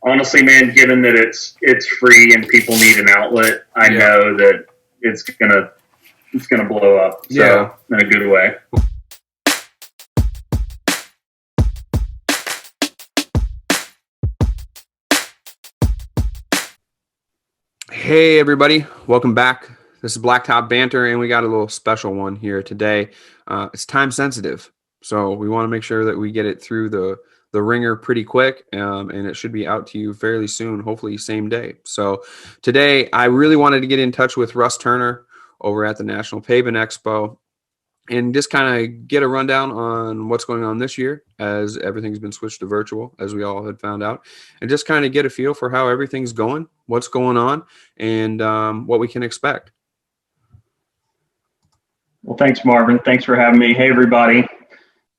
honestly, man, given that it's free and people need an outlet, I know that it's gonna blow up. So in a good way. Hey everybody, welcome back. This is Blacktop Banter, and we got a little special one here today. It's time sensitive, so we want to make sure that we get it through the ringer pretty quick, and it should be out to you fairly soon, hopefully same day. So today, I really wanted to get in touch with Russ Turner over at the National Paving Expo and just kind of get a rundown on what's going on this year as everything's been switched to virtual, as we all had found out, and just kind of get a feel for how everything's going, what's going on, and what we can expect. Well, thanks, Marvin. Thanks for having me. Hey, everybody.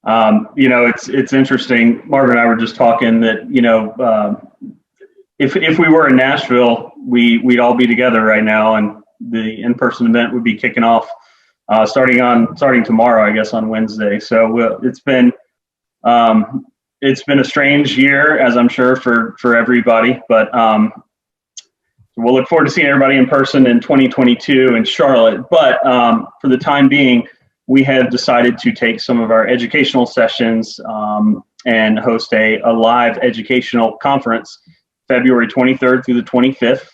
It's interesting. Marvin and I were just talking that, if we were in Nashville, we'd all be together right now, and the in-person event would be kicking off starting tomorrow, I guess, on Wednesday. So it's been a strange year, as I'm sure for everybody, but we'll look forward to seeing everybody in person in 2022 in Charlotte. But for the time being, we have decided to take some of our educational sessions and host a live educational conference February 23rd through the 25th.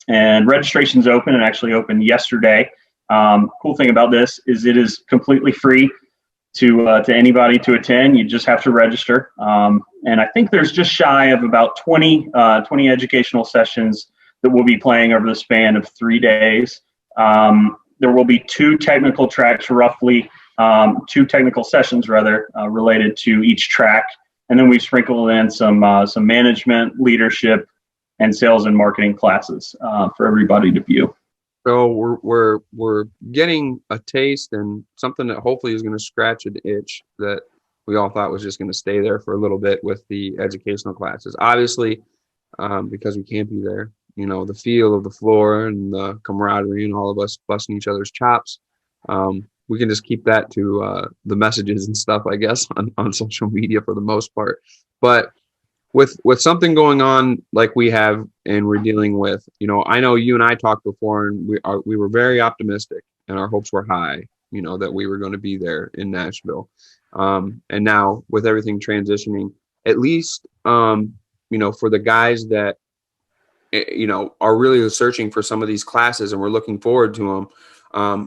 And registration's open and actually opened yesterday. Cool thing about this is it is completely free to anybody to attend. You just have to register. And I think there's just shy of about 20 educational sessions that we'll be playing over the span of 3 days. There will be two technical tracks, roughly, two technical sessions rather, related to each track. And then we've sprinkled in some management, leadership, and sales and marketing classes for everybody to view. So we're getting a taste and something that hopefully is going to scratch an itch that we all thought was just going to stay there for a little bit with the educational classes. Obviously, because we can't be there, the feel of the floor and the camaraderie and all of us busting each other's chops. We can just keep that to the messages and stuff, I guess, on social media for the most part. But with something going on like we have and we're dealing with, I know you and I talked before, and we were very optimistic and our hopes were high, that we were going to be there in Nashville. And now with everything transitioning, at least, for the guys that, are really searching for some of these classes and we're looking forward to them.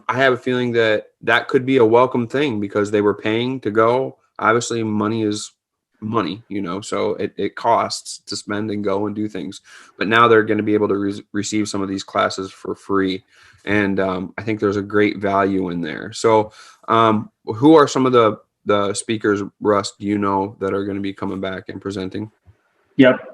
I have a feeling that could be a welcome thing because they were paying to go. Obviously, money is money, so it costs to spend and go and do things, but now they're going to be able to receive some of these classes for free, and I think there's a great value in there. So who are some of the speakers, Russ, do you know, that are going to be coming back and presenting? Yep.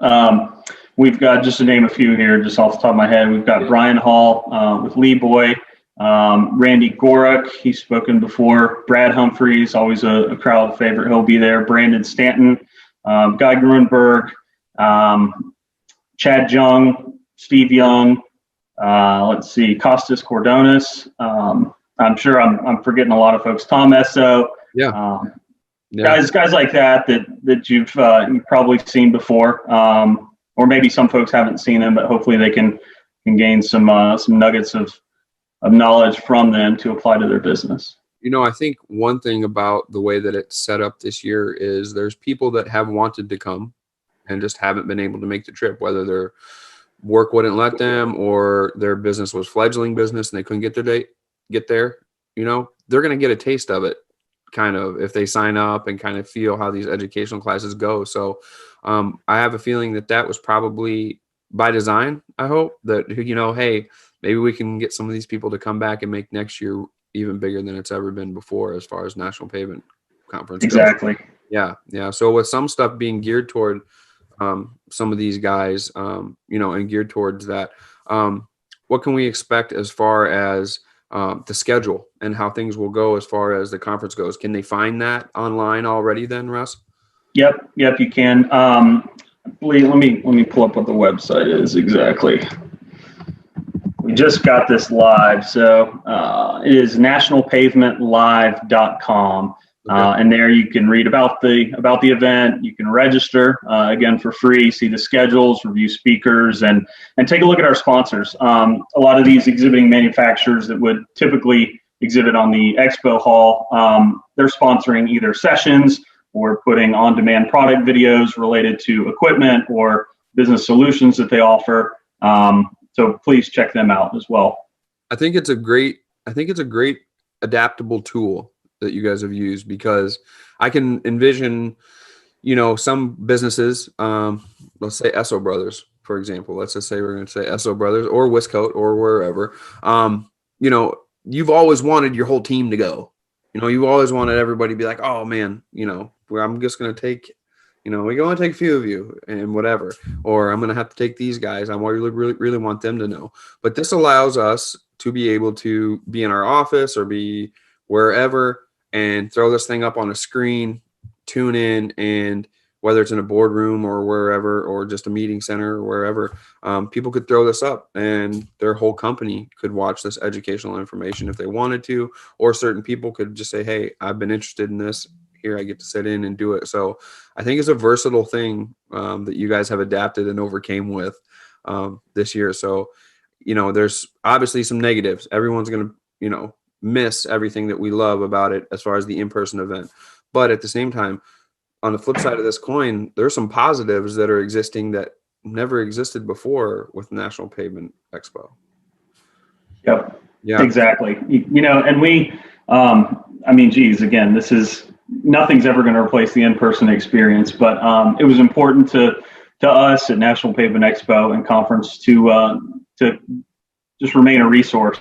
We've got, just to name a few here, just off the top of my head, we've got Brian Hall with Lee Boy, Randy Gorick, he's spoken before, Brad Humphreys, always a crowd favorite, he'll be there, Brandon Stanton, Guy Grunberg, Chad Jung, Steve Young, Costas Cordonis, I'm sure I'm forgetting a lot of folks, Tom Esso, guys like that you've probably seen before, or maybe some folks haven't seen them, but hopefully they can gain some nuggets of knowledge from them to apply to their business. I think one thing about the way that it's set up this year is there's people that have wanted to come and just haven't been able to make the trip, whether their work wouldn't let them or their business was fledgling business and they couldn't get there. They're going to get a taste of it, kind of, if they sign up and kind of feel how these educational classes go. So I have a feeling that was probably by design. I hope that, hey, maybe we can get some of these people to come back and make next year even bigger than it's ever been before as far as National Pavement Conference Exactly. goes. Yeah. So with some stuff being geared toward some of these guys, and geared towards that, what can we expect as far as the schedule and how things will go as far as the conference goes? Can they find that online already then, Russ? Yep, you can. Let me pull up what the website is exactly. We just got this live, so it is nationalpavementlive.com. And there you can read about the event. You can register again for free, see the schedules, review speakers, and take a look at our sponsors. A lot of these exhibiting manufacturers that would typically exhibit on the expo hall, they're sponsoring either sessions or putting on-demand product videos related to equipment or business solutions that they offer. So please check them out as well. I think it's a great adaptable tool that you guys have used, because I can envision, some businesses, let's say Esso Brothers, for example. Let's just say we're going to say Esso Brothers or Wiscoat or wherever. You've always wanted your whole team to go. You've always wanted everybody to be like, oh man, where I'm just going to take, we're going to take a few of you and whatever, or I'm going to have to take these guys. I really want them to know. But this allows us to be able to be in our office or be wherever and throw this thing up on a screen, tune in, and whether it's in a boardroom or wherever, or just a meeting center or wherever, people could throw this up and their whole company could watch this educational information if they wanted to, or certain people could just say, hey, I've been interested in this. Here I get to sit in and do it. So I think it's a versatile thing that you guys have adapted and overcame with this year. So, there's obviously some negatives. Everyone's going to, miss everything that we love about it as far as the in-person event. But at the same time, on the flip side of this coin, there's some positives that are existing that never existed before with National Pavement Expo. Yep. Yeah. Exactly. And we, again, nothing's ever going to replace the in-person experience, but it was important to us at National Pavement Expo and Conference to just remain a resource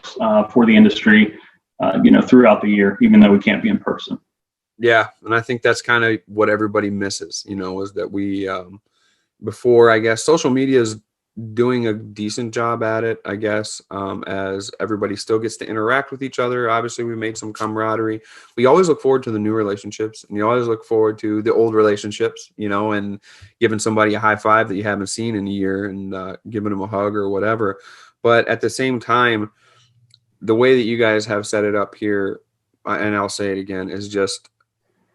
for the industry, throughout the year, even though we can't be in person. Yeah. And I think that's kind of what everybody misses, is that we, before, I guess, social media is doing a decent job at it, I guess, as everybody still gets to interact with each other. Obviously, we made some camaraderie. We always look forward to the new relationships, and you always look forward to the old relationships, and giving somebody a high five that you haven't seen in a year and giving them a hug or whatever. But at the same time, the way that you guys have set it up here, and I'll say it again, is just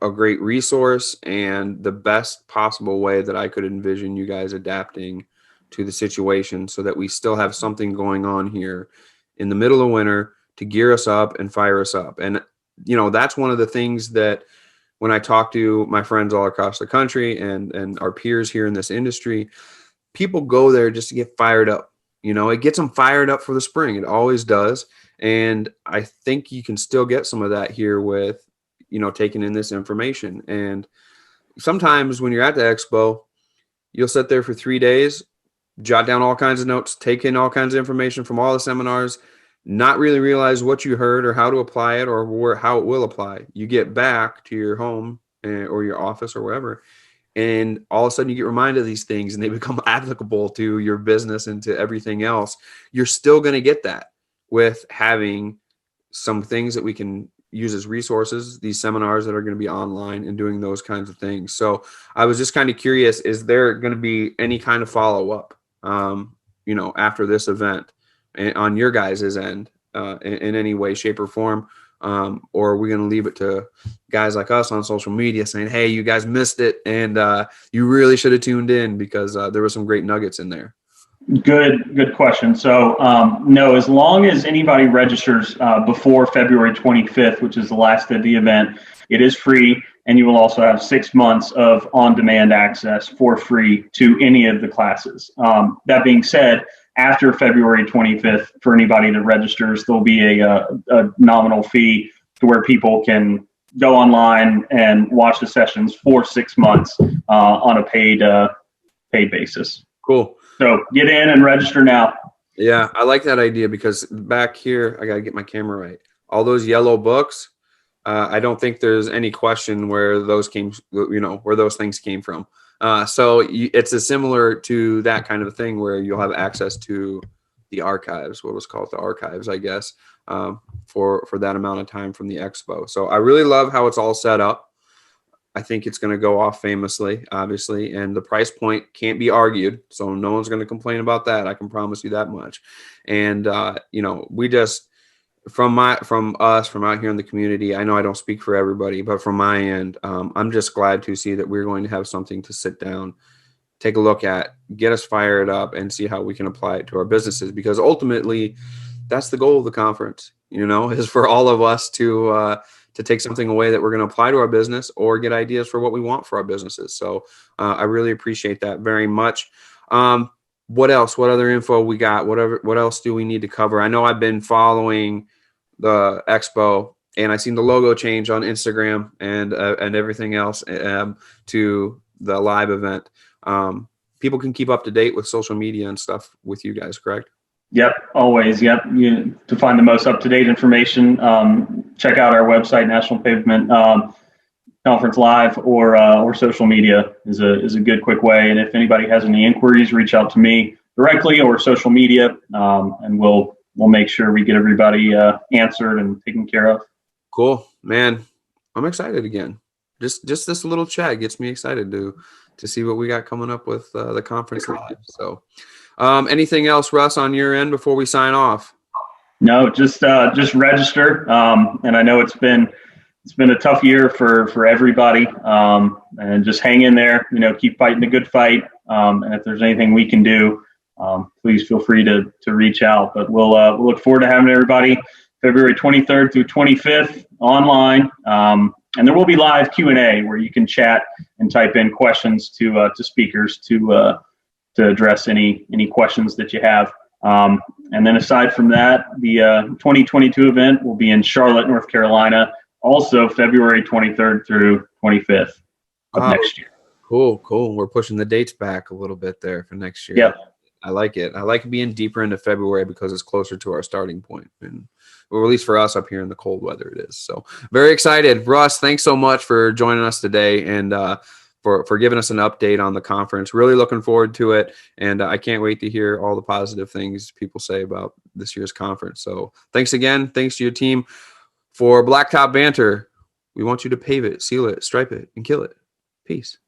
a great resource and the best possible way that I could envision you guys adapting to the situation, so that we still have something going on here in the middle of winter to gear us up and fire us up. And, that's one of the things that when I talk to my friends all across the country and our peers here in this industry, people go there just to get fired up. It gets them fired up for the spring. It always does. And I think you can still get some of that here with, taking in this information. And sometimes when you're at the expo, you'll sit there for 3 days, jot down all kinds of notes, take in all kinds of information from all the seminars, not really realize what you heard or how to apply it or how it will apply. You get back to your home or your office or wherever, and all of a sudden you get reminded of these things and they become applicable to your business and to everything else. You're still going to get that with having some things that we can use as resources, these seminars that are going to be online and doing those kinds of things. So I was just kind of curious, is there going to be any kind of follow-up, after this event on your guys' end in any way, shape, or form? Or are we going to leave it to guys like us on social media saying, hey, you guys missed it and you really should have tuned in because there were some great nuggets in there? Good question. So, no, as long as anybody registers before February 25th, which is the last day of the event, it is free. And you will also have 6 months of on-demand access for free to any of the classes. That being said, after February 25th, for anybody that registers, there'll be a nominal fee to where people can go online and watch the sessions for 6 months on a paid basis. Cool. So get in and register now. Yeah, I like that idea because back here, I got to get my camera right. All those yellow books, I don't think there's any question where those things came from. So it's a similar to that kind of thing where you'll have access to the archives, what was called the archives, I guess, for that amount of time from the expo. So I really love how it's all set up. I think it's going to go off famously, obviously, and the price point can't be argued. So no one's going to complain about that. I can promise you that much. And, from us, from out here in the community, I know I don't speak for everybody, but from my end, I'm just glad to see that we're going to have something to sit down, take a look at, get us fired up, and see how we can apply it to our businesses. Because ultimately, that's the goal of the conference, is for all of us to take something away that we're going to apply to our business or get ideas for what we want for our businesses. So I really appreciate that very much. What else? What other info we got? What else do we need to cover? I know I've been following the expo, and I seen the logo change on Instagram and everything else to the live event. People can keep up to date with social media and stuff with you guys, correct? Yep, always. Yep. To find the most up-to-date information, check out our website, National Pavement Conference Live, or social media is a good, quick way. And if anybody has any inquiries, reach out to me directly or social media, and we'll make sure we get everybody answered and taken care of. Cool, man. I'm excited again. Just this little chat gets me excited to see what we got coming up with the conference live. So, anything else, Russ, on your end before we sign off? No, just register. And I know it's been a tough year for everybody. And just hang in there. Keep fighting the good fight. And if there's anything we can do, please feel free to reach out. But we'll look forward to having everybody February 23rd through 25th online. And there will be live Q&A where you can chat and type in questions to speakers to address any questions that you have. And then aside from that, the 2022 event will be in Charlotte, North Carolina, also February 23rd through 25th of next year. Cool. We're pushing the dates back a little bit there for next year. Yep. I like it. I like being deeper into February because it's closer to our starting point, and or at least for us up here in the cold weather it is. So very excited. Russ, thanks so much for joining us today and for giving us an update on the conference. Really looking forward to it, and I can't wait to hear all the positive things people say about this year's conference. So thanks again. Thanks to your team. For Blacktop Banter, we want you to pave it, seal it, stripe it, and kill it. Peace.